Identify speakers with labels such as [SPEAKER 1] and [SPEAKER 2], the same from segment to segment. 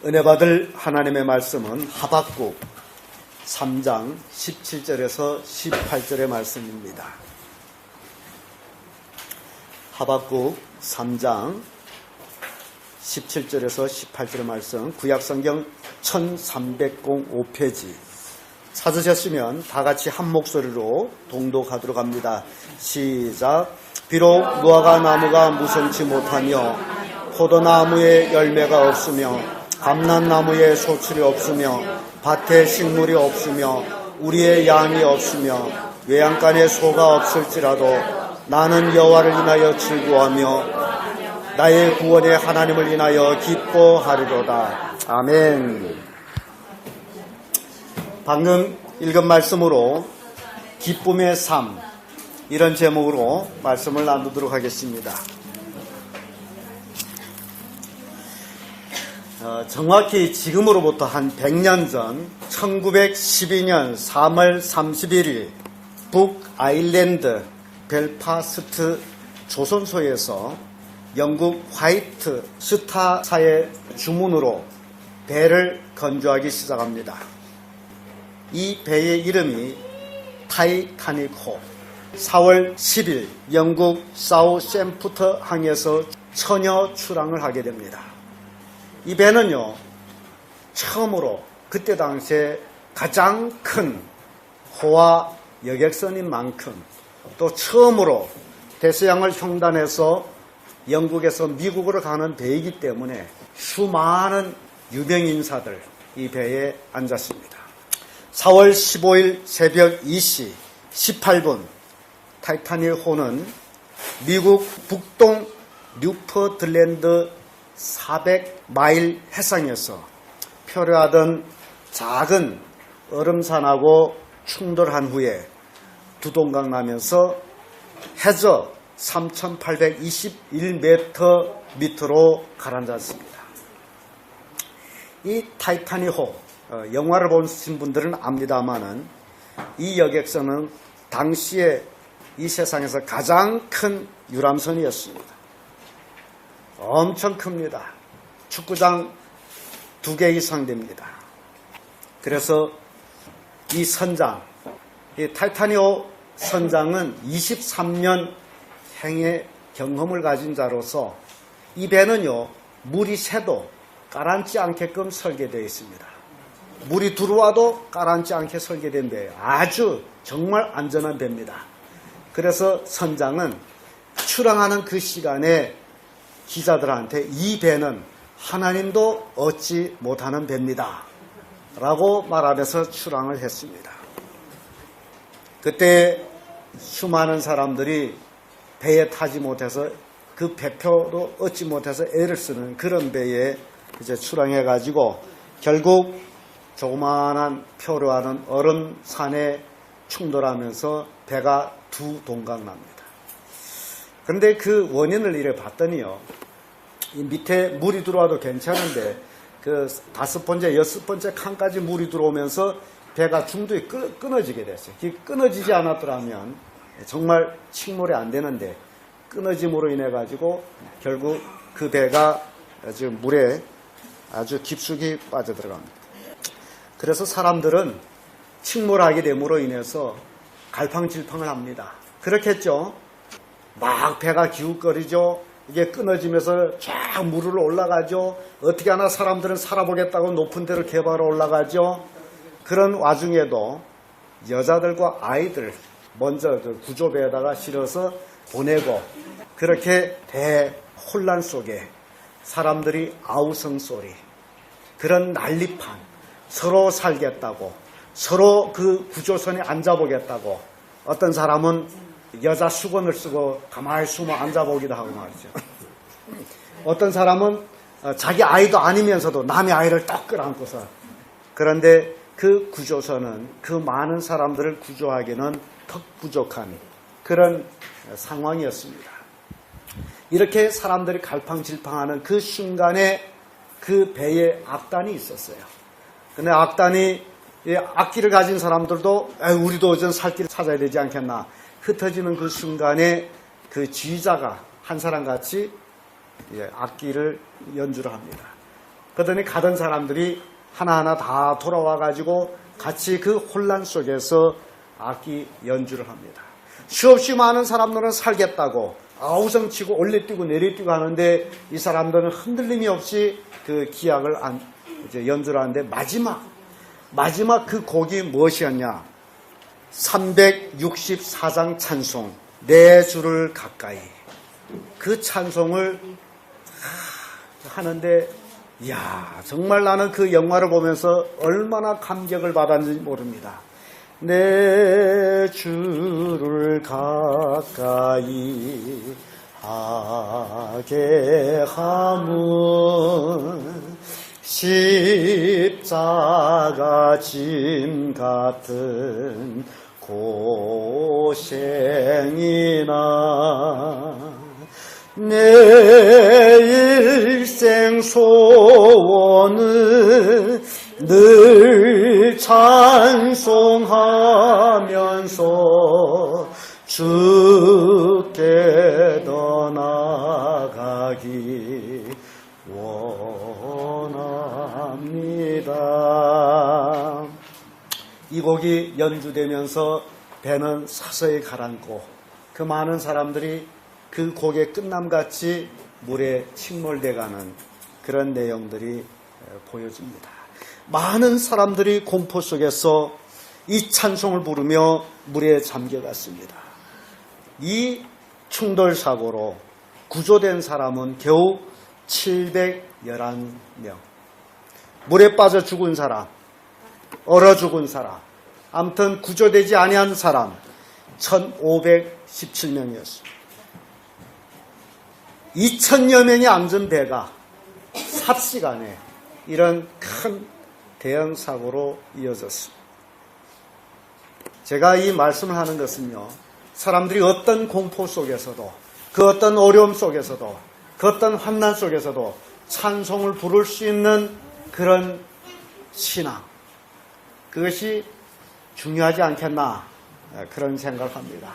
[SPEAKER 1] 은혜 받을 하나님의 말씀은 하박국 3장 17절에서 18절의 말씀입니다. 하박국 3장 17절에서 18절의 말씀, 구약성경 1305페이지 찾으셨으면 다 같이 한 목소리로 동독하도록 합니다. 시작. 비록 무화과 나무가 무성치 못하며 포도나무에 열매가 없으며 감람나무에 소출이 없으며 밭에 식물이 없으며 우리의 양이 없으며 외양간에 소가 없을지라도 나는 여호와를 인하여 즐거워하며 나의 구원의 하나님을 인하여 기뻐하리로다. 아멘. 방금 읽은 말씀으로 기쁨의 삶, 이런 제목으로 말씀을 나누도록 하겠습니다. 정확히 지금으로부터 한 100년 전 1912년 3월 31일 북아일랜드 벨파스트 조선소에서 영국 화이트 스타사의 주문으로 배를 건조하기 시작합니다. 이 배의 이름이 타이타닉호. 4월 10일 영국 사우샘프터 항에서 처녀 출항을 하게 됩니다. 이 배는요, 처음으로 그때 당시에 가장 큰 호화 여객선인 만큼 또 처음으로 대서양을 횡단해서 영국에서 미국으로 가는 배이기 때문에 수많은 유명 인사들 이 배에 앉았습니다. 4월 15일 새벽 2시 18분 타이타닉호는 미국 북동 뉴포틀랜드 400마일 해상에서 표류하던 작은 얼음산하고 충돌한 후에 두동강 나면서 해저 3,821m 밑으로 가라앉았습니다. 이 타이타닉호, 영화를 보신 분들은 압니다마는 이 여객선은 당시에 이 세상에서 가장 큰 유람선이었습니다. 엄청 큽니다. 축구장 2개 이상 됩니다. 그래서 이 선장, 이 타이타닉호 선장은 23년 행의 경험을 가진 자로서 이 배는요, 물이 새도 가라앉지 않게끔 설계되어 있습니다. 물이 들어와도 가라앉지 않게 설계된 배예요. 아주 정말 안전한 배입니다. 그래서 선장은 출항하는 그 시간에 기자들한테 이 배는 하나님도 얻지 못하는 배입니다 라고 말하면서 출항을 했습니다. 그때 수많은 사람들이 배에 타지 못해서 그 배표도 얻지 못해서 애를 쓰는 그런 배에 이제 출항해가지고 결국 조그마한 표류하는 얼음산에 충돌하면서 배가 두 동강 납니다. 그런데 그 원인을 이래 봤더니요, 이 밑에 물이 들어와도 괜찮은데 그 5번째, 6번째 칸까지 물이 들어오면서 배가 중도에 끊어지게 됐어요. 끊어지지 않았더라면 정말 침몰이 안 되는데 끊어짐으로 인해 가지고 결국 그 배가 아주 물에 아주 깊숙이 빠져들어갑니다. 그래서 사람들은 침몰하게 됨으로 인해서 갈팡질팡을 합니다. 그렇겠죠. 막 배가 기웃거리죠. 이게 끊어지면서 쫙 물을 올라가죠. 어떻게 하나 사람들은 살아보겠다고 높은 데를 개발하러 올라가죠. 그런 와중에도 여자들과 아이들 먼저 구조배에다가 실어서 보내고, 그렇게 대혼란 속에 사람들이 아우성 소리, 그런 난립한, 서로 살겠다고, 서로 그 구조선에 앉아보겠다고, 어떤 사람은 여자 수건을 쓰고 가만히 숨어 앉아보기도 하고 말이죠. 어떤 사람은 자기 아이도 아니면서도 남의 아이를 딱 끌어안고서. 그런데 그 구조선은 그 많은 사람들을 구조하기는 턱 부족한 그런 상황이었습니다. 이렇게 사람들이 갈팡질팡하는 그 순간에 그 배에 악단이 있었어요. 근데 악단이, 악기를 가진 사람들도 우리도 어전 살 길을 찾아야 되지 않겠나, 흩어지는 그 순간에 그 지휘자가 한 사람 같이 악기를 연주를 합니다. 그러더니 가던 사람들이 하나하나 다 돌아와가지고 같이 그 혼란 속에서 악기 연주를 합니다. 수없이 많은 사람들은 살겠다고 아우성치고 올려뛰고 내려뛰고 하는데 이 사람들은 흔들림이 없이 그 기악을 이제 연주를 하는데 마지막 그 곡이 무엇이었냐? 364장 찬송, 내 주를 가까이. 그 찬송을 하는데, 이야, 정말 나는 그 영화를 보면서 얼마나 감격을 받았는지 모릅니다. 내 주를 가까이 하게 함은 십자가 짐 같은 고생이나 내 일생 소원은 늘 찬송하면서 주께 더 나아가기 원합니다. 이 곡이 연주되면서 배는 서서히 가라앉고 그 많은 사람들이 그 곡의 끝남같이 물에 침몰돼가는 그런 내용들이 보여집니다. 많은 사람들이 공포 속에서 이 찬송을 부르며 물에 잠겨갔습니다. 이 충돌 사고로 구조된 사람은 겨우 711명. 물에 빠져 죽은 사람, 얼어 죽은 사람, 아무튼 구조되지 아니한 사람 1517명이었습니다. 2000여 명이 앉은 배가 삽시간에 이런 큰 대형 사고로 이어졌습니다. 제가 이 말씀을 하는 것은요, 사람들이 어떤 공포 속에서도, 그 어떤 어려움 속에서도, 그 어떤 환난 속에서도 찬송을 부를 수 있는 그런 신앙, 그것이 중요하지 않겠나, 그런 생각을 합니다.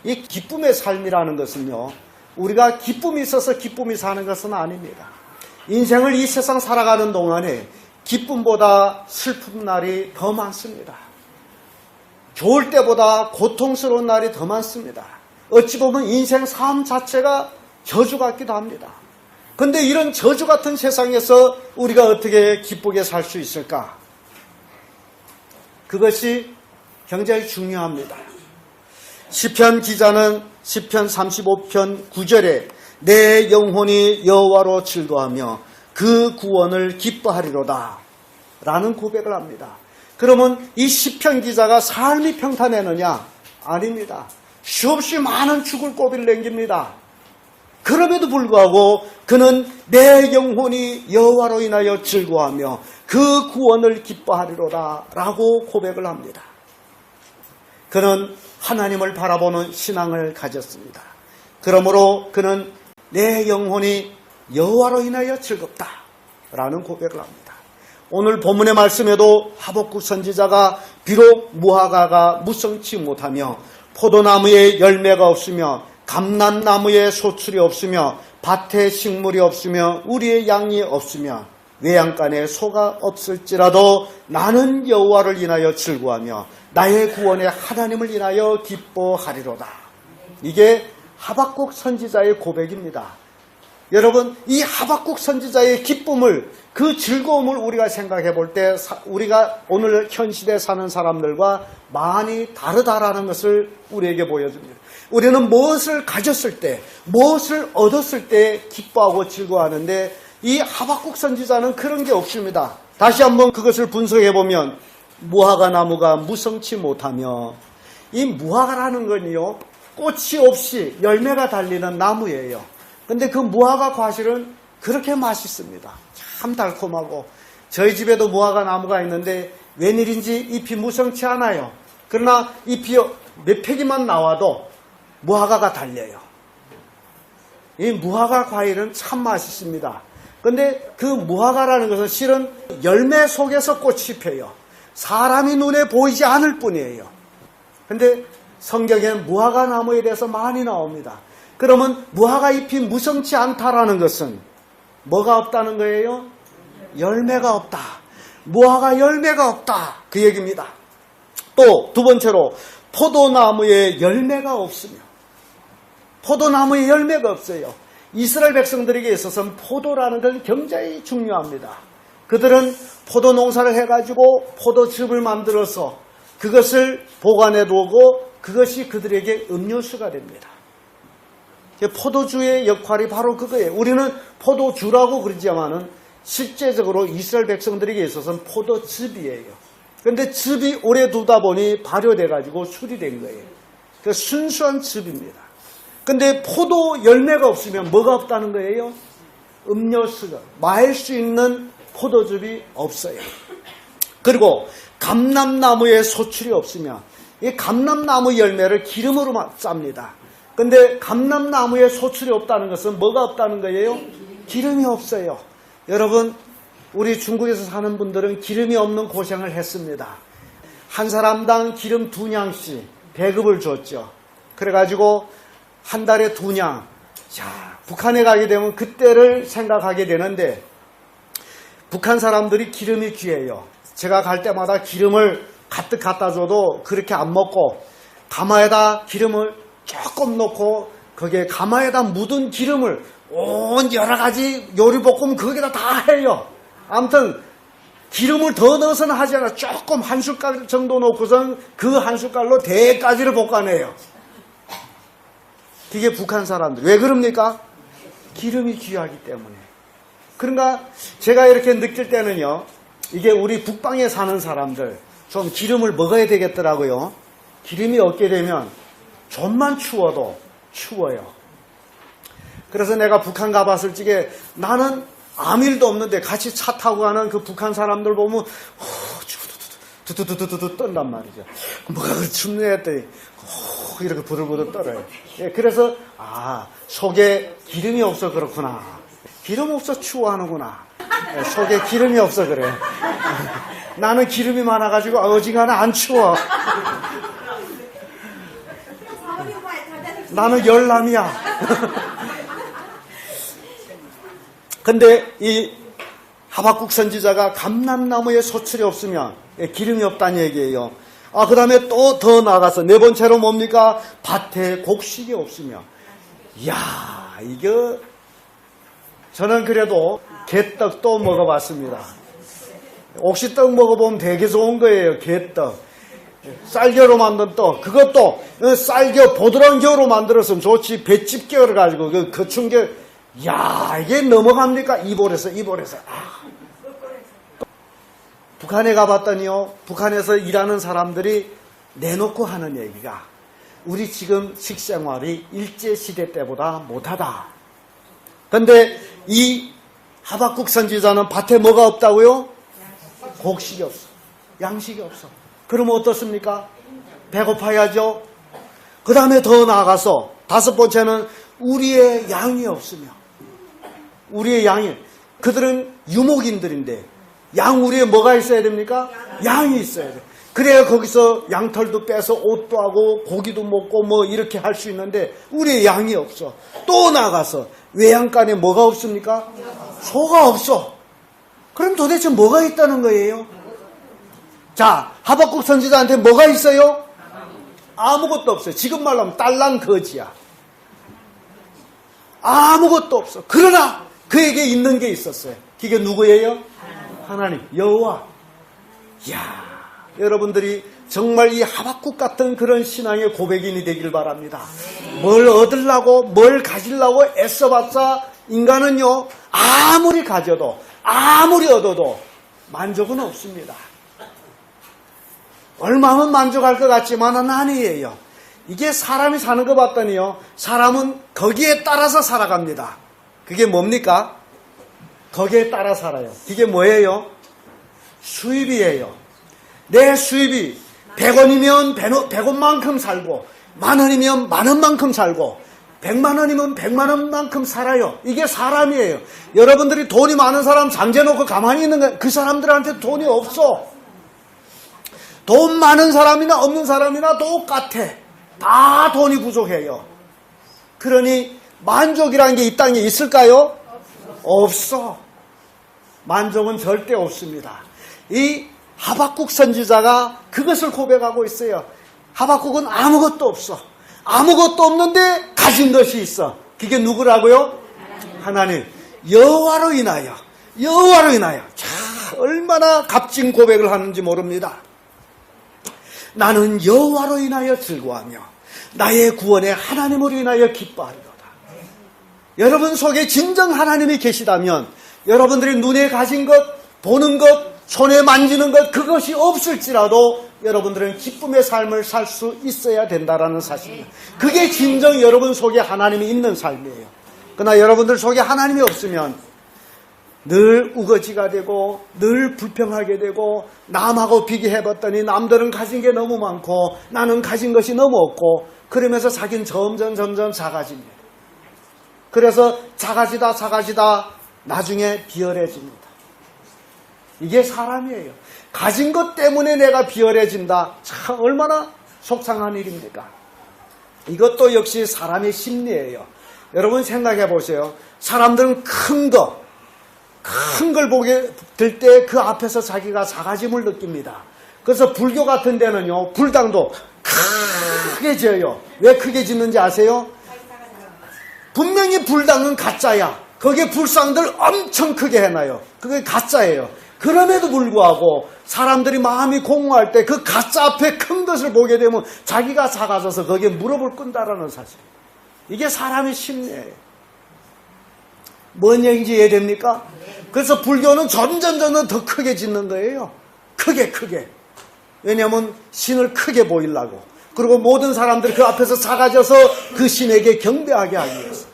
[SPEAKER 1] 이 기쁨의 삶이라는 것은요, 우리가 기쁨이 있어서 기쁨이 사는 것은 아닙니다. 인생을 이 세상 살아가는 동안에 기쁨보다 슬픈 날이 더 많습니다. 좋을 때보다 고통스러운 날이 더 많습니다. 어찌 보면 인생 삶 자체가 저주 같기도 합니다. 그런데 이런 저주 같은 세상에서 우리가 어떻게 기쁘게 살 수 있을까? 그것이 굉장히 중요합니다. 시편 기자는 시편 35편 9절에 내 영혼이 여호와로 즐거워하며 그 구원을 기뻐하리로다 라는 고백을 합니다. 그러면 이 시편 기자가 삶이 평탄했느냐? 아닙니다. 수없이 많은 죽을 고비를 남깁니다. 그럼에도 불구하고 그는 내 영혼이 여호와로 인하여 즐거워하며 그 구원을 기뻐하리로다 라고 고백을 합니다. 그는 하나님을 바라보는 신앙을 가졌습니다. 그러므로 그는 내 영혼이 여호와로 인하여 즐겁다 라는 고백을 합니다. 오늘 본문의 말씀에도 하박국 선지자가 비록 무화과가 무성치 못하며 포도나무에 열매가 없으며 감람나무에 소출이 없으며 밭에 식물이 없으며 우리의 양이 없으며 외양간에 소가 없을지라도 나는 여호와를 인하여 즐거워하며 나의 구원의 하나님을 인하여 기뻐하리로다. 이게 하박국 선지자의 고백입니다. 여러분, 이 하박국 선지자의 기쁨을, 그 즐거움을 우리가 생각해 볼 때 우리가 오늘 현 시대에 사는 사람들과 많이 다르다라는 것을 우리에게 보여줍니다. 우리는 무엇을 가졌을 때, 무엇을 얻었을 때 기뻐하고 즐거워하는데 이 하박국 선지자는 그런 게 없습니다. 다시 한번 그것을 분석해 보면 무화과 나무가 무성치 못하며, 이 무화과라는 건요, 꽃이 없이 열매가 달리는 나무예요. 근데 그 무화과 과실은 그렇게 맛있습니다. 참 달콤하고. 저희 집에도 무화과 나무가 있는데 웬일인지 잎이 무성치 않아요. 그러나 잎이 몇 팩이만 나와도 무화과가 달려요. 이 무화과 과일은 참 맛있습니다. 근데 그 무화과라는 것은 실은 열매 속에서 꽃이 펴요. 사람이 눈에 보이지 않을 뿐이에요. 근데 성경에는 무화과 나무에 대해서 많이 나옵니다. 그러면 무화과 잎이 무성치 않다라는 것은 뭐가 없다는 거예요? 열매가 없다. 무화과 열매가 없다. 그 얘기입니다. 또 두 번째로 포도나무에 열매가 없으며, 포도나무에 열매가 없어요. 이스라엘 백성들에게 있어서는 포도라는 건 굉장히 중요합니다. 그들은 포도 농사를 해가지고 포도즙을 만들어서 그것을 보관해 두고 그것이 그들에게 음료수가 됩니다. 포도주의 역할이 바로 그거예요. 우리는 포도주라고 그러지만은 실제적으로 이스라엘 백성들에게 있어서는 포도즙이에요. 그런데 즙이 오래 두다 보니 발효돼가지고 술이 된 거예요. 그 순수한 즙입니다. 근데 포도 열매가 없으면 뭐가 없다는 거예요? 음료수가, 마실 수 있는 포도즙이 없어요. 그리고 감람나무에 소출이 없으면, 이 감람나무 열매를 기름으로 쌉니다. 근데 감람나무에 소출이 없다는 것은 뭐가 없다는 거예요? 기름이 없어요. 여러분, 우리 중국에서 사는 분들은 기름이 없는 고생을 했습니다. 한 사람당 기름 2냥씩 배급을 줬죠. 그래가지고 한 달에 2냥. 자, 북한에 가게 되면 그때를 생각하게 되는데, 북한 사람들이 기름이 귀해요. 제가 갈 때마다 기름을 가득 갖다 줘도 그렇게 안 먹고 가마에다 기름을 조금 넣고 거기에 가마에다 묻은 기름을 온 여러 가지 요리볶음 거기다 다 해요. 아무튼 기름을 더 넣어서는 하지 않아. 조금 한 숟갈 정도 넣고선 그 한 숟갈로 대까지를 볶아내요. 그게 북한 사람들. 왜 그럽니까? 기름이 귀하기 때문에. 그러니까 제가 이렇게 느낄 때는요, 이게 우리 북방에 사는 사람들 좀 기름을 먹어야 되겠더라고요. 기름이 없게 되면 좀만 추워도 추워요. 그래서 내가 북한 가봤을 적에 나는 아무 일도 없는데 같이 차 타고 가는 그 북한 사람들 보면 두두두두두 떤단 말이죠. 뭐가 그렇게 춥네 했더니 이렇게 부들부들 떨어요. 예, 그래서 속에 기름이 없어 그렇구나. 기름 없어 추워하는구나. 예, 속에 기름이 없어 그래. 나는 기름이 많아가지고 어지간하면 안 추워. 나는 열남이야. 근데 이 하박국 선지자가 감람나무에 소출이 없으면 기름이 없다는 얘기예요. 그 다음에 또 더 나아가서 네 번째로 뭡니까? 밭에 곡식이 없으면. 이야, 이거 저는 그래도 개떡도 먹어봤습니다. 옥시떡 먹어보면 되게 좋은 거예요. 개떡. 쌀겨로 만든 떡. 그것도 쌀겨 보드라운 겨로 만들었으면 좋지. 볏짚 겨를 가지고 그 거춘겨. 야, 이게 넘어갑니까? 이볼에서. 북한에 가봤더니요, 북한에서 일하는 사람들이 내놓고 하는 얘기가 우리 지금 식생활이 일제시대 때보다 못하다. 근데 이 하박국 선지자는 밭에 뭐가 없다고요? 곡식이 없어. 양식이 없어. 그러면 어떻습니까? 배고파야죠. 그 다음에 더 나아가서 다섯 번째는 우리의 양이 없으며, 우리의 양이, 그들은 유목인들인데 양 우리에 뭐가 있어야 됩니까? 양이 있어야 돼. 그래야 거기서 양털도 빼서 옷도 하고 고기도 먹고 뭐 이렇게 할 수 있는데 우리의 양이 없어. 또 나가서 외양간에 뭐가 없습니까? 소가 없어. 그럼 도대체 뭐가 있다는 거예요? 자, 하박국 선지자한테 뭐가 있어요? 아무것도 없어요. 지금 말로 하면 딸랑 거지야. 아무것도 없어. 그러나 그에게 있는 게 있었어요. 그게 누구예요? 하나님, 여호와. 이야, 여러분들이 정말 이 하박국 같은 그런 신앙의 고백인이 되길 바랍니다. 뭘 얻으려고, 뭘 가지려고 애써봤자 인간은요, 아무리 가져도, 아무리 얻어도 만족은 없습니다. 얼마면 만족할 것 같지만은 아니에요. 이게 사람이 사는 거 봤더니요, 사람은 거기에 따라서 살아갑니다. 그게 뭡니까? 거기에 따라 살아요. 이게 뭐예요? 수입이에요. 내 수입이 100원이면 100원만큼 살고, 만원이면 만원만큼 살고, 100만원이면 100만원만큼 살아요. 이게 사람이에요. 여러분들이 돈이 많은 사람 잠재놓고 가만히 있는 거예요. 그 사람들한테 돈이 없어. 돈 많은 사람이나 없는 사람이나 똑같아. 다 돈이 부족해요. 그러니 만족이라는 게 이 땅에 있을까요? 없어. 만족은 절대 없습니다. 이 하박국 선지자가 그것을 고백하고 있어요. 하박국은 아무것도 없어. 아무것도 없는데 가진 것이 있어. 그게 누구라고요? 하나님. 여호와로 인하여. 여호와로 인하여. 자, 얼마나 값진 고백을 하는지 모릅니다. 나는 여호와로 인하여 즐거워하며 나의 구원에 하나님으로 인하여 기뻐하리로다. 여러분 속에 진정 하나님이 계시다면 여러분들이 눈에 가진 것, 보는 것, 손에 만지는 것, 그것이 없을지라도 여러분들은 기쁨의 삶을 살 수 있어야 된다라는 사실입니다. 그게 진정 여러분 속에 하나님이 있는 삶이에요. 그러나 여러분들 속에 하나님이 없으면 늘 우거지가 되고 늘 불평하게 되고 남하고 비교해봤더니 남들은 가진 게 너무 많고 나는 가진 것이 너무 없고 그러면서 자기는 점점 작아집니다. 그래서 작아지다 나중에 비열해집니다. 이게 사람이에요. 가진 것 때문에 내가 비열해진다. 참 얼마나 속상한 일입니까? 이것도 역시 사람의 심리예요. 여러분 생각해 보세요. 사람들은 큰 걸 보게 될 때 그 앞에서 자기가 작아짐을 느낍니다. 그래서 불교 같은 데는요, 불당도 크게 지어요. 왜 크게 짓는지 아세요? 분명히 불당은 가짜야. 거기에 불상들 엄청 크게 해놔요. 그게 가짜예요. 그럼에도 불구하고 사람들이 마음이 공허할 때 그 가짜 앞에 큰 것을 보게 되면 자기가 작아져서 거기에 무릎을 꿇는다라는 사실. 이게 사람의 심리예요. 뭔 얘기인지 이해됩니까? 그래서 불교는 점점 더 크게 짓는 거예요. 크게. 왜냐하면 신을 크게 보이려고. 그리고 모든 사람들이 그 앞에서 작아져서 그 신에게 경배하게 하기 위해서.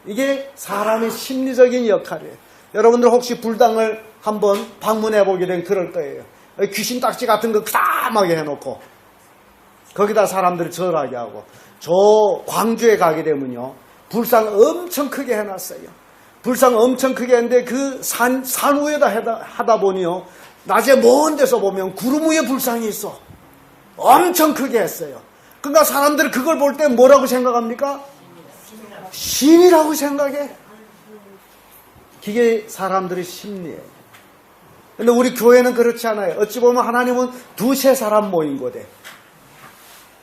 [SPEAKER 1] 이게 사람의 심리적인 역할이에요. 여러분들 혹시 불당을 한번 방문해 보게 되면 그럴 거예요. 귀신 딱지 같은 거 크다하게 해놓고 거기다 사람들이 절하게 하고. 저 광주에 가게 되면요, 불상 엄청 크게 해놨어요. 불상 엄청 크게 했는데 그 산 위에다 하다 보니요, 낮에 먼 데서 보면 구름 위에 불상이 있어. 엄청 크게 했어요. 그러니까 사람들이 그걸 볼 때 뭐라고 생각합니까? 신이라고 생각해. 그게 사람들의 심리예요. 근데 우리 교회는 그렇지 않아요. 어찌 보면 하나님은 두세 사람 모인 거대.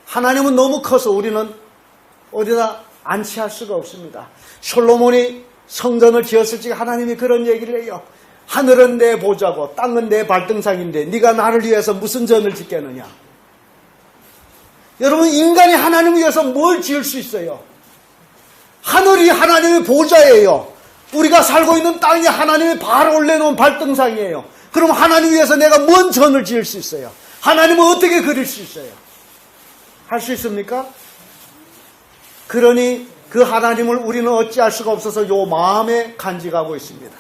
[SPEAKER 1] 하나님은 너무 커서 우리는 어디다 안치할 수가 없습니다. 솔로몬이 성전을 지었을 때 하나님이 그런 얘기를 해요. 하늘은 내 보좌고 땅은 내 발등상인데 네가 나를 위해서 무슨 전을 짓겠느냐. 여러분, 인간이 하나님을 위해서 뭘 지을 수 있어요? 하늘이 하나님의 보좌예요. 우리가 살고 있는 땅이 하나님이 바로 올려놓은 발등상이에요. 그럼 하나님 위해서 내가 뭔 전을 지을 수 있어요? 하나님은 어떻게 그릴 수 있어요? 할 수 있습니까? 그러니 그 하나님을 우리는 어찌할 수가 없어서 요 마음에 간직하고 있습니다.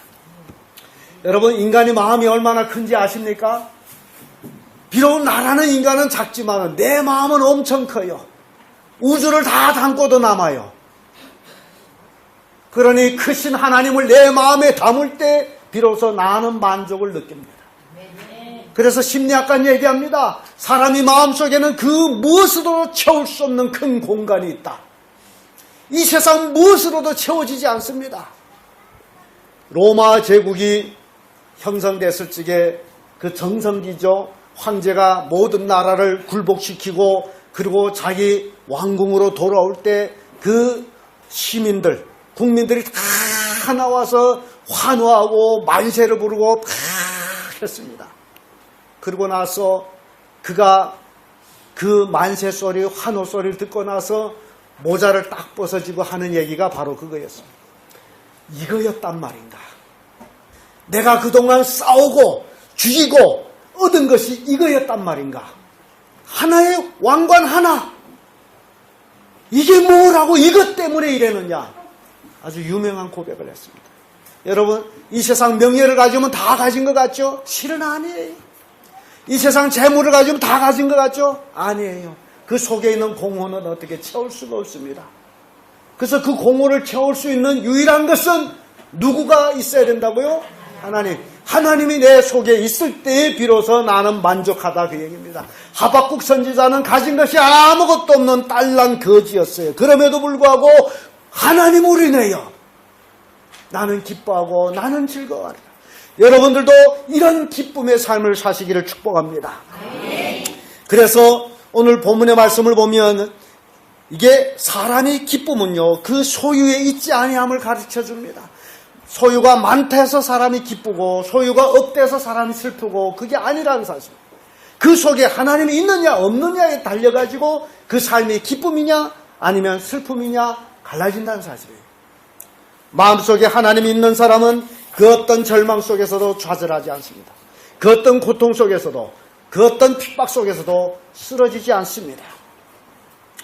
[SPEAKER 1] 여러분, 인간의 마음이 얼마나 큰지 아십니까? 비록 나라는 인간은 작지만 내 마음은 엄청 커요. 우주를 다 담고도 남아요. 그러니 크신 하나님을 내 마음에 담을 때 비로소 나는 만족을 느낍니다. 그래서 심리학관 얘기합니다. 사람이 마음속에는 그 무엇으로도 채울 수 없는 큰 공간이 있다. 이 세상 무엇으로도 채워지지 않습니다. 로마 제국이 형성됐을 적에 그 정성기죠. 황제가 모든 나라를 굴복시키고 그리고 자기 왕궁으로 돌아올 때 그 시민들, 국민들이 다 나와서 환호하고 만세를 부르고 다 했습니다. 그리고 나서 그가 그 만세 소리, 환호 소리를 듣고 나서 모자를 딱 벗어지고 하는 얘기가 바로 그거였습니다. 이거였단 말인가. 내가 그동안 싸우고 죽이고 얻은 것이 이거였단 말인가. 하나의 왕관 하나. 이게 뭐라고 이것 때문에 이래느냐. 아주 유명한 고백을 했습니다. 여러분, 이 세상 명예를 가지면 다 가진 것 같죠? 실은 아니에요. 이 세상 재물을 가지면 다 가진 것 같죠? 아니에요. 그 속에 있는 공허는 어떻게 채울 수가 없습니다. 그래서 그 공허를 채울 수 있는 유일한 것은 누구가 있어야 된다고요? 하나님. 하나님이 내 속에 있을 때에 비로소 나는 만족하다, 그 얘기입니다. 하박국 선지자는 가진 것이 아무것도 없는 딸랑 거지였어요. 그럼에도 불구하고 하나님으로 인하여 나는 기뻐하고 나는 즐거워하리라. 여러분들도 이런 기쁨의 삶을 사시기를 축복합니다. 그래서 오늘 본문의 말씀을 보면 이게 사람의 기쁨은요, 그 소유에 있지 아니함을 가르쳐 줍니다. 소유가 많다 해서 사람이 기쁘고 소유가 없다 해서 사람이 슬프고 그게 아니라는 사실. 그 속에 하나님이 있느냐 없느냐에 달려가지고 그 삶이 기쁨이냐 아니면 슬픔이냐 갈라진다는 사실이에요. 마음속에 하나님이 있는 사람은 그 어떤 절망 속에서도 좌절하지 않습니다. 그 어떤 고통 속에서도 그 어떤 핍박 속에서도 쓰러지지 않습니다.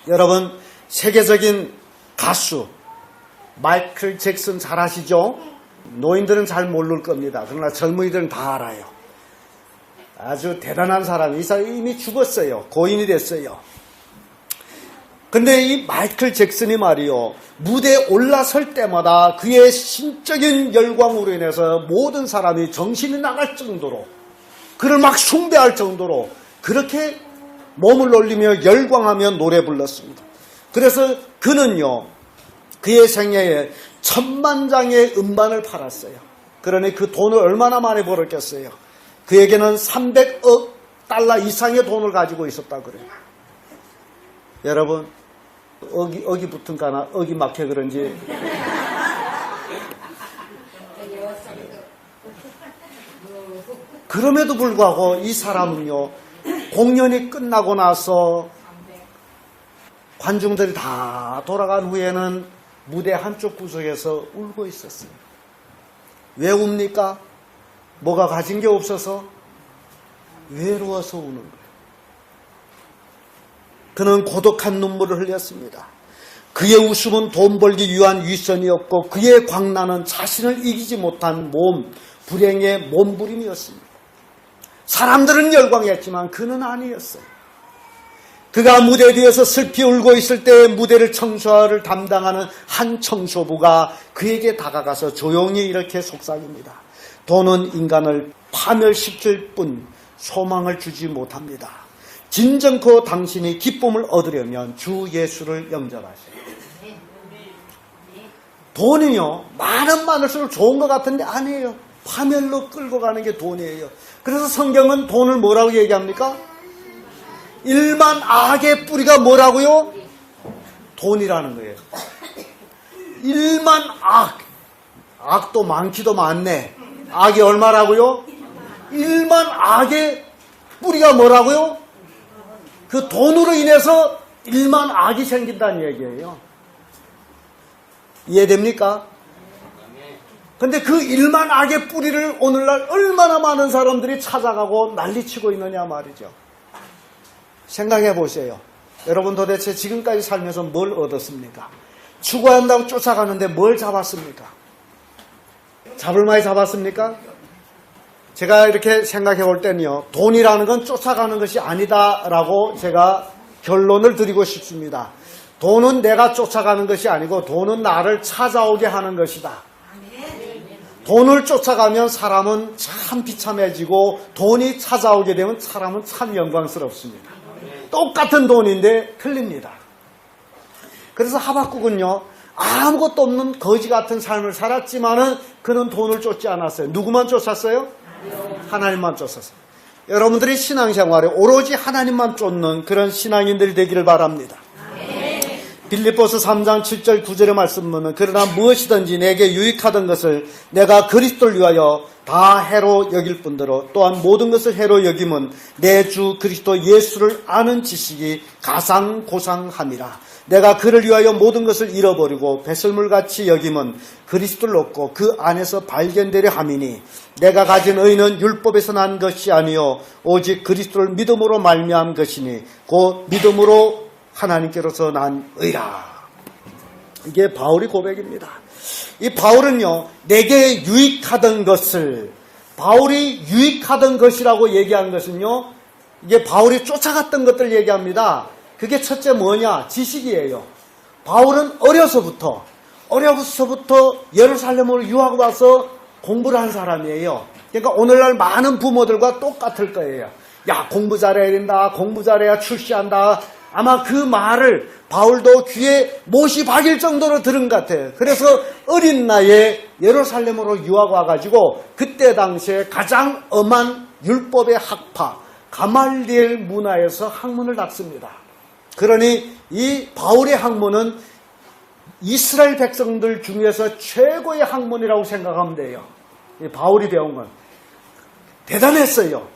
[SPEAKER 1] 여러분, 세계적인 가수 마이클 잭슨 잘 아시죠? 노인들은 잘 모를 겁니다. 그러나 젊은이들은 다 알아요. 아주 대단한 사람이, 이 사람이 이미 죽었어요. 고인이 됐어요. 근데 이 마이클 잭슨이 말이요, 무대에 올라설 때마다 그의 신적인 열광으로 인해서 모든 사람이 정신이 나갈 정도로, 그를 막 숭배할 정도로 그렇게 몸을 올리며 열광하며 노래 불렀습니다. 그래서 그는요, 그의 생애에 1000만 장의 음반을 팔았어요. 그러니 그 돈을 얼마나 많이 벌었겠어요. 그에게는 300억 달러 이상의 돈을 가지고 있었다 그래요. 여러분, 억이 붙은가나 억이 막혀 그런지 그럼에도 불구하고 이 사람은요, 공연이 끝나고 나서 관중들이 다 돌아간 후에는 무대 한쪽 구석에서 울고 있었어요. 왜 웁니까? 뭐가 가진 게 없어서? 외로워서 우는 거예요. 그는 고독한 눈물을 흘렸습니다. 그의 웃음은 돈 벌기 위한 위선이었고 그의 광란은 자신을 이기지 못한 불행의 몸부림이었습니다. 사람들은 열광했지만 그는 아니었어요. 그가 무대 뒤에서 슬피 울고 있을 때 무대를 청소를 담당하는 한 청소부가 그에게 다가가서 조용히 이렇게 속삭입니다. 돈은 인간을 파멸시킬 뿐 소망을 주지 못합니다. 진정코 당신이 기쁨을 얻으려면 주 예수를 영접하세요. 돈이요, 많을수록 좋은 것 같은데 아니에요. 파멸로 끌고 가는 게 돈이에요. 그래서 성경은 돈을 뭐라고 얘기합니까? 일만 악의 뿌리가 뭐라고요? 돈이라는 거예요. 일만 악도 많기도 많네. 악이 얼마라고요? 일만 악의 뿌리가 뭐라고요? 그 돈으로 인해서 일만 악이 생긴다는 얘기예요. 이해됩니까? 근데 그 일만 악의 뿌리를 오늘날 얼마나 많은 사람들이 찾아가고 난리치고 있느냐 말이죠. 생각해 보세요. 여러분 도대체 지금까지 살면서 뭘 얻었습니까? 추구한다고 쫓아가는데 뭘 잡았습니까? 잡을 많이 잡았습니까? 제가 이렇게 생각해 볼 때는요, 돈이라는 건 쫓아가는 것이 아니다라고 제가 결론을 드리고 싶습니다. 돈은 내가 쫓아가는 것이 아니고 돈은 나를 찾아오게 하는 것이다. 돈을 쫓아가면 사람은 참 비참해지고 돈이 찾아오게 되면 사람은 참 영광스럽습니다. 똑같은 돈인데 틀립니다. 그래서 하박국은요, 아무것도 없는 거지 같은 삶을 살았지만은 그는 돈을 쫓지 않았어요. 누구만 쫓았어요? 하나님만 쫓았어요. 여러분들이 신앙생활에 오로지 하나님만 쫓는 그런 신앙인들이 되기를 바랍니다. 빌립보서 3장 7절 9절의 말씀 보면 그러나 무엇이든지 내게 유익하던 것을 내가 그리스도를 위하여 다 해로 여길 뿐더러 또한 모든 것을 해로 여김은 내 주 그리스도 예수를 아는 지식이 가상고상함이라. 내가 그를 위하여 모든 것을 잃어버리고 배설물같이 여김은 그리스도를 얻고 그 안에서 발견되려 함이니 내가 가진 의는 율법에서 난 것이 아니요 오직 그리스도를 믿음으로 말미암은 것이니 곧 믿음으로 하나님께로서 난 의라. 이게 바울의 고백입니다. 이 바울은요, 내게 유익하던 것을, 바울이 유익하던 것이라고 얘기한 것은요, 이게 바울이 쫓아갔던 것들을 얘기합니다. 그게 첫째 뭐냐? 지식이에요. 바울은 어려서부터 예루살렘으로 유학 와서 공부를 한 사람이에요. 그러니까 오늘날 많은 부모들과 똑같을 거예요. 야, 공부 잘해야 된다. 공부 잘해야 출시한다. 아마 그 말을 바울도 귀에 못이 박일 정도로 들은 것 같아요. 그래서 어린 나이에 예루살렘으로 유학 와가지고 그때 당시에 가장 엄한 율법의 학파 가말리엘 문화에서 학문을 닦습니다. 그러니 이 바울의 학문은 이스라엘 백성들 중에서 최고의 학문이라고 생각하면 돼요. 이 바울이 배운 건 대단했어요.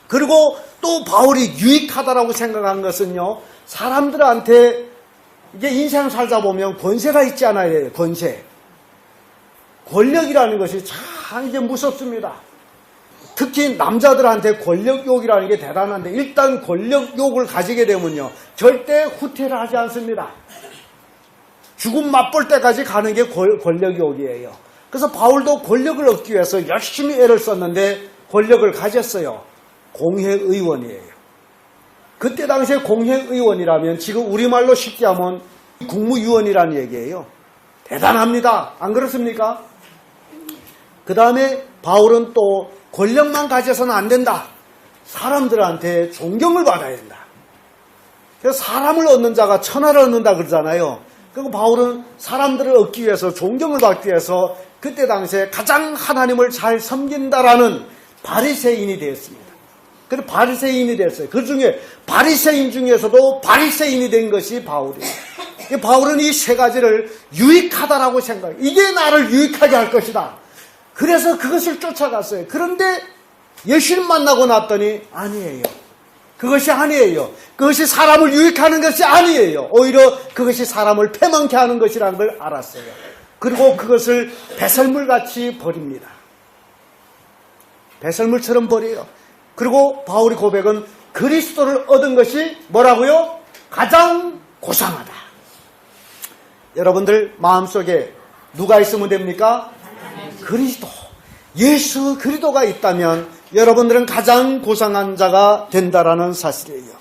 [SPEAKER 1] 그리고 또 바울이 유익하다라고 생각한 것은요, 사람들한테 이게 인생 살다 보면 권세가 있지 않아요. 권세. 권력이라는 것이 참 이게 무섭습니다. 특히 남자들한테 권력욕이라는 게 대단한데, 일단 권력욕을 가지게 되면요, 절대 후퇴를 하지 않습니다. 죽음 맛볼 때까지 가는 게 권력욕이에요. 그래서 바울도 권력을 얻기 위해서 열심히 애를 썼는데 권력을 가졌어요. 공회의원이에요. 그때 당시에 공회의원이라면 지금 우리말로 쉽게 하면 국무위원이라는 얘기예요. 대단합니다. 안 그렇습니까? 그 다음에 바울은 또 권력만 가져서는 안 된다. 사람들한테 존경을 받아야 된다. 그래서 사람을 얻는 자가 천하를 얻는다 그러잖아요. 그리고 바울은 사람들을 얻기 위해서, 존경을 받기 위해서 그때 당시에 가장 하나님을 잘 섬긴다라는 바리새인이 되었습니다. 그래서 바리새인이 됐어요. 그 중에 바리새인 중에서도 바리새인이 된 것이 바울이에요. 바울은 이 세 가지를 유익하다라고 생각해요. 이게 나를 유익하게 할 것이다. 그래서 그것을 쫓아갔어요. 그런데 예수님 만나고 났더니 아니에요. 그것이 아니에요. 그것이 사람을 유익하는 것이 아니에요. 오히려 그것이 사람을 패망케 하는 것이라는 걸 알았어요. 그리고 그것을 배설물같이 버립니다. 배설물처럼 버려요. 그리고 바울의 고백은 그리스도를 얻은 것이 뭐라고요? 가장 고상하다. 여러분들 마음속에 누가 있으면 됩니까? 그리스도. 예수 그리스도가 있다면 여러분들은 가장 고상한 자가 된다라는 사실이에요.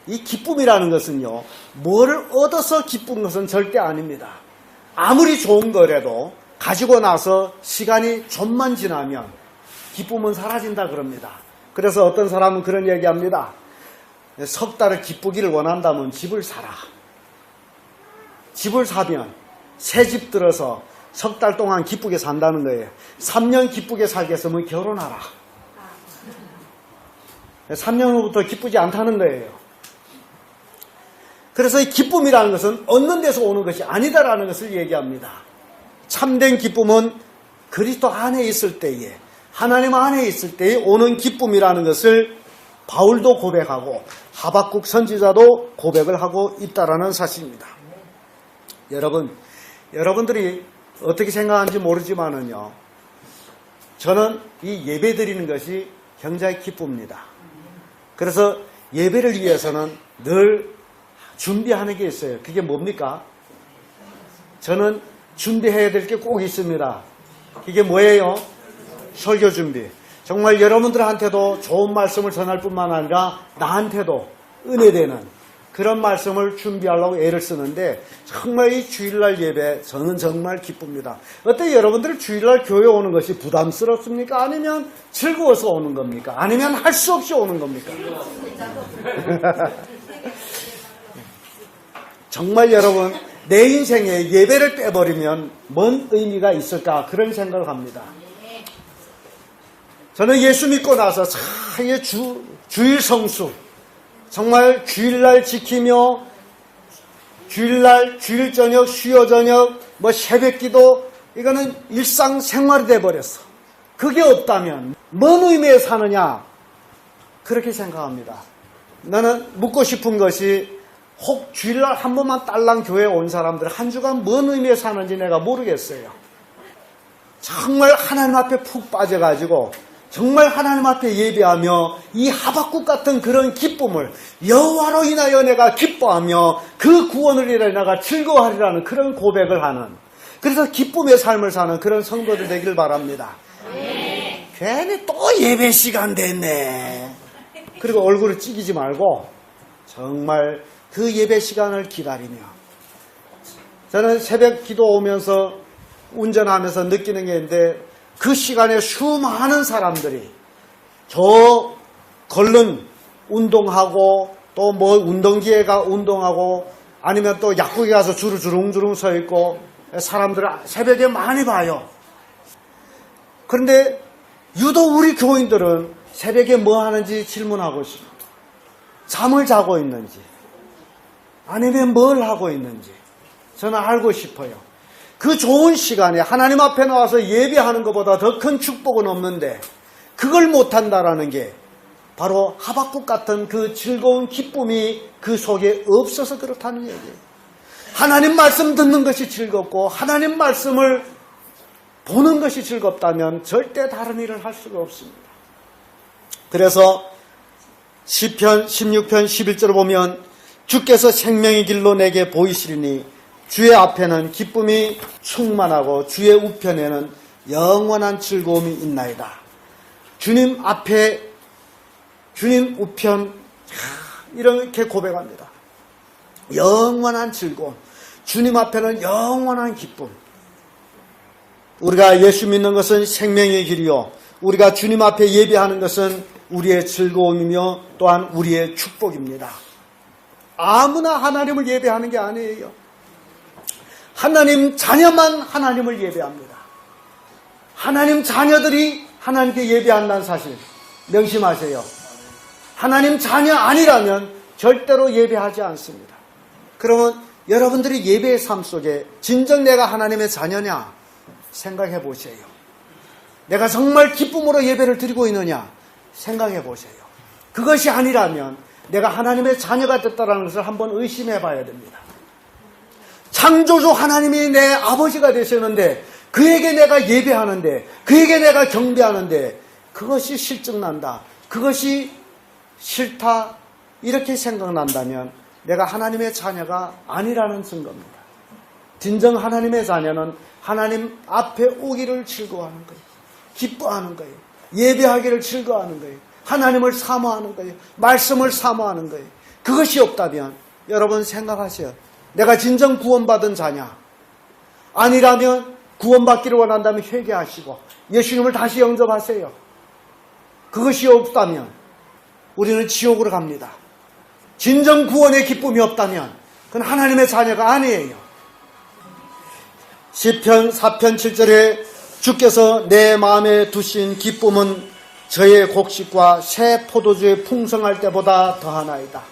[SPEAKER 1] 이 기쁨이라는 것은요, 뭐를 얻어서 기쁜 것은 절대 아닙니다. 아무리 좋은 거라도 가지고 나서 시간이 좀만 지나면 기쁨은 사라진다 그럽니다. 그래서 어떤 사람은 그런 얘기합니다. 석 달을 기쁘기를 원한다면 집을 사라. 집을 사면 새 집 들어서 석 달 동안 기쁘게 산다는 거예요. 3년 기쁘게 살겠으면 결혼하라. 3년 후부터 기쁘지 않다는 거예요. 그래서 이 기쁨이라는 것은 얻는 데서 오는 것이 아니다라는 것을 얘기합니다. 참된 기쁨은 그리스도 안에 있을 때에, 하나님 안에 있을 때에 오는 기쁨이라는 것을 바울도 고백하고 하박국 선지자도 고백을 하고 있다라는 사실입니다. 여러분들이 어떻게 생각하는지 모르지만은요, 저는 이 예배 드리는 것이 굉장히 기쁩니다. 그래서 예배를 위해서는 늘 준비하는 게 있어요. 그게 뭡니까? 저는 준비해야 될 게 꼭 있습니다. 그게 뭐예요? 설교 준비. 정말 여러분들한테도 좋은 말씀을 전할 뿐만 아니라 나한테도 은혜되는 그런 말씀을 준비하려고 애를 쓰는데, 정말 이 주일날 예배 저는 정말 기쁩니다. 어때 여러분들 주일날 교회 오는 것이 부담스럽습니까? 아니면 즐거워서 오는 겁니까? 아니면 할 수 없이 오는 겁니까? 정말 여러분, 내 인생에 예배를 빼버리면 뭔 의미가 있을까, 그런 생각을 합니다. 저는 예수 믿고 나서 주일 성수, 정말 주일날 지키며 주일날, 주일 저녁, 수요 저녁, 새벽 기도, 이거는 일상생활이 돼버렸어. 그게 없다면 뭔 의미에 사느냐, 그렇게 생각합니다. 나는 묻고 싶은 것이, 혹 주일날 한 번만 딸랑 교회에 온 사람들 한 주간 뭔 의미에 사는지 내가 모르겠어요. 정말 하나님 앞에 푹 빠져가지고 정말 하나님 앞에 예배하며 이 하박국 같은 그런 기쁨을, 여호와로 인하여 내가 기뻐하며 그 구원을 인하여 내가 즐거워하리라는 그런 고백을 하는, 그래서 기쁨의 삶을 사는 그런 성도들 되기를 바랍니다. 네. 괜히 또 예배 시간 됐네. 그리고 얼굴을 찌기지 말고 정말 그 예배 시간을 기다리며, 저는 새벽 기도 오면서 운전하면서 느끼는 게 있는데, 그 시간에 수많은 사람들이 저 걸른 운동하고 또 뭐 운동기에 가 운동하고 아니면 또 약국에 가서 줄을 주릉주릉 서 있고 사람들을 새벽에 많이 봐요. 그런데 유독 우리 교인들은 새벽에 뭐 하는지 질문하고 싶어요. 잠을 자고 있는지 아니면 뭘 하고 있는지 저는 알고 싶어요. 그 좋은 시간에 하나님 앞에 나와서 예배하는 것보다 더 큰 축복은 없는데 그걸 못한다라는 게 바로 하박국 같은 그 즐거운 기쁨이 그 속에 없어서 그렇다는 얘기예요. 하나님 말씀 듣는 것이 즐겁고 하나님 말씀을 보는 것이 즐겁다면 절대 다른 일을 할 수가 없습니다. 그래서 시편 16편 11절을 보면 주께서 생명의 길로 내게 보이시리니 주의 앞에는 기쁨이 충만하고 주의 우편에는 영원한 즐거움이 있나이다. 주님 앞에 주님 우편 이렇게 고백합니다. 영원한 즐거움, 주님 앞에는 영원한 기쁨. 우리가 예수 믿는 것은 생명의 길이요, 우리가 주님 앞에 예배하는 것은 우리의 즐거움이며 또한 우리의 축복입니다. 아무나 하나님을 예배하는 게 아니에요. 하나님 자녀만 하나님을 예배합니다. 하나님 자녀들이 하나님께 예배한다는 사실 명심하세요. 하나님 자녀 아니라면 절대로 예배하지 않습니다. 그러면 여러분들이 예배의 삶 속에 진정 내가 하나님의 자녀냐 생각해 보세요. 내가 정말 기쁨으로 예배를 드리고 있느냐 생각해 보세요. 그것이 아니라면 내가 하나님의 자녀가 됐다는 것을 한번 의심해 봐야 됩니다. 창조주 하나님이 내 아버지가 되셨는데 그에게 내가 예배하는데 그에게 내가 경배하는데 그것이 실증난다, 그것이 싫다 이렇게 생각난다면 내가 하나님의 자녀가 아니라는 증거입니다. 진정 하나님의 자녀는 하나님 앞에 오기를 즐거워하는 거예요. 기뻐하는 거예요. 예배하기를 즐거워하는 거예요. 하나님을 사모하는 거예요. 말씀을 사모하는 거예요. 그것이 없다면 여러분 생각하세요. 내가 진정 구원받은 자냐? 아니라면 구원받기를 원한다면 회개하시고 예수님을 다시 영접하세요. 그것이 없다면 우리는 지옥으로 갑니다. 진정 구원의 기쁨이 없다면 그건 하나님의 자녀가 아니에요. 시편 4편 7절에 주께서 내 마음에 두신 기쁨은 저의 곡식과 새 포도주의 풍성할 때보다 더하나이다.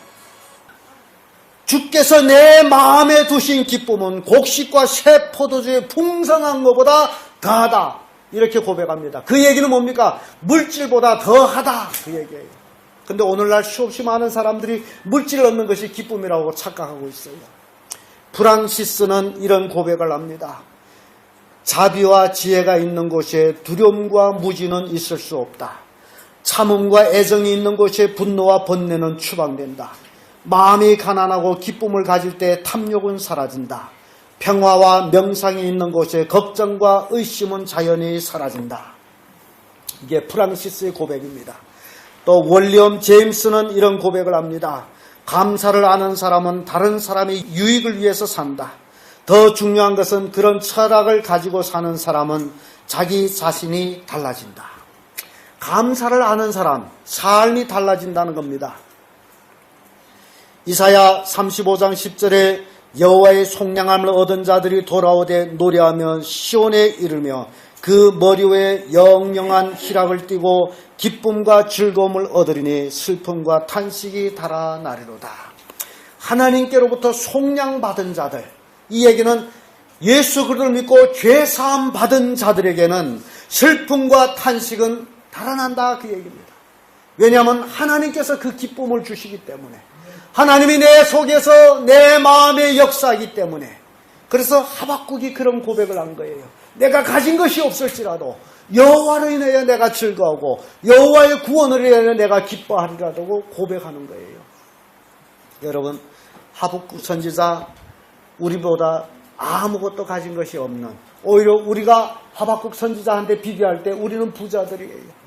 [SPEAKER 1] 주께서 내 마음에 두신 기쁨은 곡식과 새 포도주의 풍성한 것보다 더하다. 이렇게 고백합니다. 그 얘기는 뭡니까? 물질보다 더하다. 그 얘기예요. 근데 오늘날 수없이 많은 사람들이 물질을 얻는 것이 기쁨이라고 착각하고 있어요. 프랑시스는 이런 고백을 합니다. 자비와 지혜가 있는 곳에 두려움과 무지는 있을 수 없다. 참음과 애정이 있는 곳에 분노와 번뇌는 추방된다. 마음이 가난하고 기쁨을 가질 때 탐욕은 사라진다. 평화와 명상이 있는 곳에 걱정과 의심은 자연히 사라진다. 이게 프랑시스의 고백입니다. 또 윌리엄 제임스는 이런 고백을 합니다. 감사를 아는 사람은 다른 사람의 유익을 위해서 산다. 더 중요한 것은 그런 철학을 가지고 사는 사람은 자기 자신이 달라진다. 감사를 아는 사람, 삶이 달라진다는 겁니다. 이사야 35장 10절에 여호와의 속량함을 얻은 자들이 돌아오되 노래하며 시온에 이르며 그 머리 위에 영영한 희락을 띠고 기쁨과 즐거움을 얻으리니 슬픔과 탄식이 달아나리로다. 하나님께로부터 속량받은 자들, 이 얘기는 예수 그리스도를 믿고 죄사함 받은 자들에게는 슬픔과 탄식은 달아난다 그 얘기입니다. 왜냐하면 하나님께서 그 기쁨을 주시기 때문에, 하나님이 내 속에서 내 마음에 역사하기 때문에. 그래서 하박국이 그런 고백을 한 거예요. 내가 가진 것이 없을지라도 여호와로 인하여 내가 즐거워하고 여호와의 구원을 인하여 내가 기뻐하리라고 고백하는 거예요. 여러분, 하박국 선지자 우리보다 아무것도 가진 것이 없는, 오히려 우리가 하박국 선지자한테 비교할 때 우리는 부자들이에요.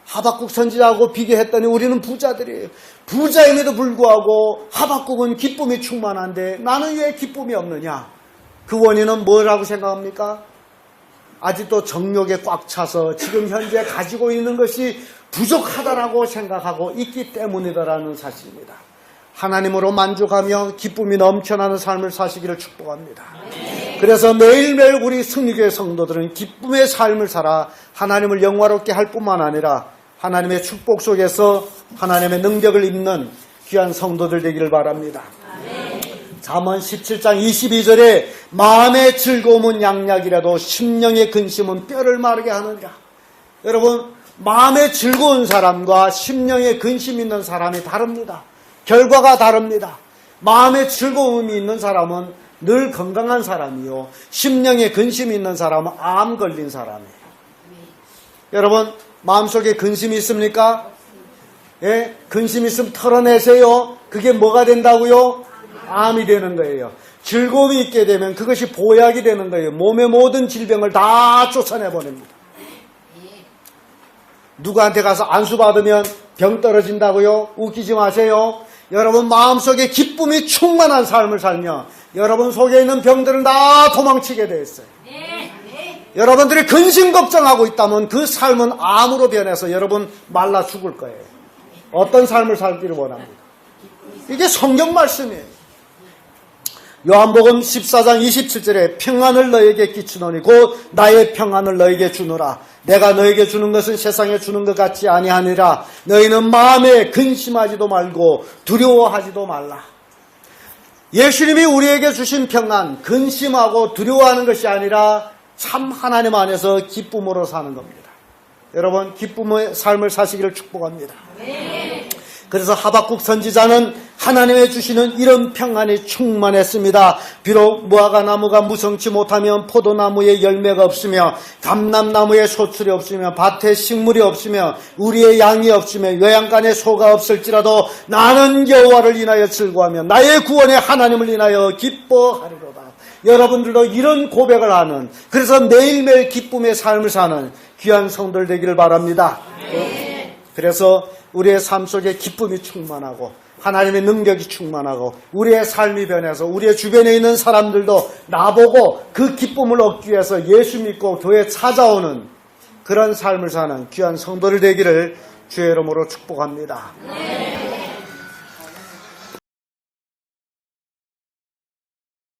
[SPEAKER 1] 하박국 선지자하고 비교했더니 우리는 부자들이에요. 부자임에도 불구하고 하박국은 기쁨이 충만한데 나는 왜 기쁨이 없느냐? 그 원인은 뭐라고 생각합니까? 아직도 정욕에 꽉 차서 지금 현재 가지고 있는 것이 부족하다라고 생각하고 있기 때문이다라는 사실입니다. 하나님으로 만족하며 기쁨이 넘쳐나는 삶을 사시기를 축복합니다. 그래서 매일매일 우리 승리교회 성도들은 기쁨의 삶을 살아 하나님을 영화롭게 할 뿐만 아니라 하나님의 축복 속에서 하나님의 능력을 입는 귀한 성도들 되기를 바랍니다. 잠언 17장 22절에 마음의 즐거움은 양약이라도 심령의 근심은 뼈를 마르게 하느니라. 여러분, 마음의 즐거운 사람과 심령의 근심 있는 사람이 다릅니다. 결과가 다릅니다. 마음의 즐거움이 있는 사람은 늘 건강한 사람이요, 심령에 근심이 있는 사람은 암 걸린 사람이에요. 여러분, 마음속에 근심이 있습니까? 예? 근심이 있으면 털어내세요. 그게 뭐가 된다고요? 암이 되는 거예요. 즐거움이 있게 되면 그것이 보약이 되는 거예요. 몸의 모든 질병을 다 쫓아내버립니다. 누구한테 가서 안수 받으면 병 떨어진다고요? 웃기지 마세요. 여러분 마음속에 기쁨이 충만한 삶을 살며 여러분 속에 있는 병들은 다 도망치게 되어 있어요. 여러분들이 근심 걱정하고 있다면 그 삶은 암으로 변해서 여러분 말라 죽을 거예요. 어떤 삶을 살기를 원합니다. 이게 성경 말씀이에요. 요한복음 14장 27절에 평안을 너에게 끼치노니 곧 나의 평안을 너에게 주노라. 내가 너에게 주는 것은 세상에 주는 것 같지 아니하니라. 너희는 마음에 근심하지도 말고 두려워하지도 말라. 예수님이 우리에게 주신 평안, 근심하고 두려워하는 것이 아니라 참 하나님 안에서 기쁨으로 사는 겁니다. 여러분 기쁨의 삶을 사시기를 축복합니다. 그래서 하박국 선지자는 하나님의 주시는 이런 평안이 충만했습니다. 비록 무화과나무가 무성치 못하면 포도나무에 열매가 없으며 감람나무에 소출이 없으며 밭에 식물이 없으며 우리의 양이 없으며 요양간에 소가 없을지라도 나는 여호와를 인하여 즐거워하며 나의 구원의 하나님을 인하여 기뻐하리로다. 여러분들도 이런 고백을 하는, 그래서 매일매일 기쁨의 삶을 사는 귀한 성도들 되기를 바랍니다. 그래서 우리의 삶 속에 기쁨이 충만하고 하나님의 능력이 충만하고 우리의 삶이 변해서 우리의 주변에 있는 사람들도 나보고 그 기쁨을 얻기 위해서 예수 믿고 교회에 찾아오는 그런 삶을 사는 귀한 성도들 되기를 주의 이름으로 축복합니다.